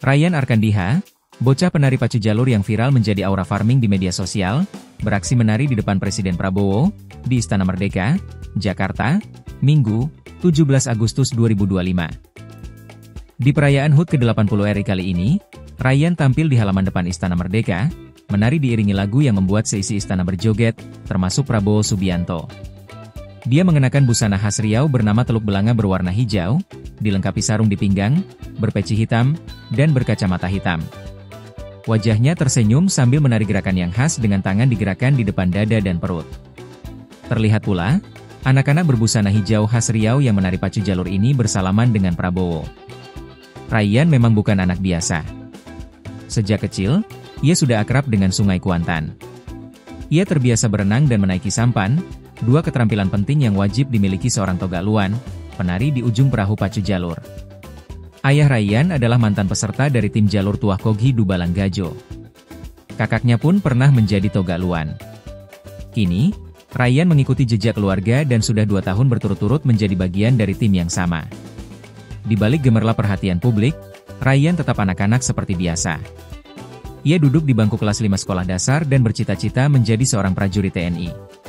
Ryan Arkandiha, bocah penari pacu jalur yang viral menjadi aura farming di media sosial, beraksi menari di depan Presiden Prabowo, di Istana Merdeka, Jakarta, Minggu, 17 Agustus 2025. Di perayaan HUT ke-80 RI kali ini, Ryan tampil di halaman depan Istana Merdeka, menari diiringi lagu yang membuat seisi istana berjoget, termasuk Prabowo Subianto. Dia mengenakan busana khas Riau bernama teluk belanga berwarna hijau, dilengkapi sarung di pinggang, berpeci hitam, dan berkacamata hitam. Wajahnya tersenyum sambil menari gerakan yang khas dengan tangan digerakkan di depan dada dan perut. Terlihat pula, anak-anak berbusana hijau khas Riau yang menari pacu jalur ini bersalaman dengan Prabowo. Ryan memang bukan anak biasa. Sejak kecil, ia sudah akrab dengan Sungai Kuantan. Ia terbiasa berenang dan menaiki sampan, dua keterampilan penting yang wajib dimiliki seorang Togaluan, penari di ujung perahu pacu jalur. Ayah Ryan adalah mantan peserta dari tim jalur Tuah Koghi Dubalanggajo. Kakaknya pun pernah menjadi Togaluan. Kini, Ryan mengikuti jejak keluarga dan sudah 2 tahun berturut-turut menjadi bagian dari tim yang sama. Di balik gemerlap perhatian publik, Ryan tetap anak-anak seperti biasa. Ia duduk di bangku kelas 5 sekolah dasar dan bercita-cita menjadi seorang prajurit TNI.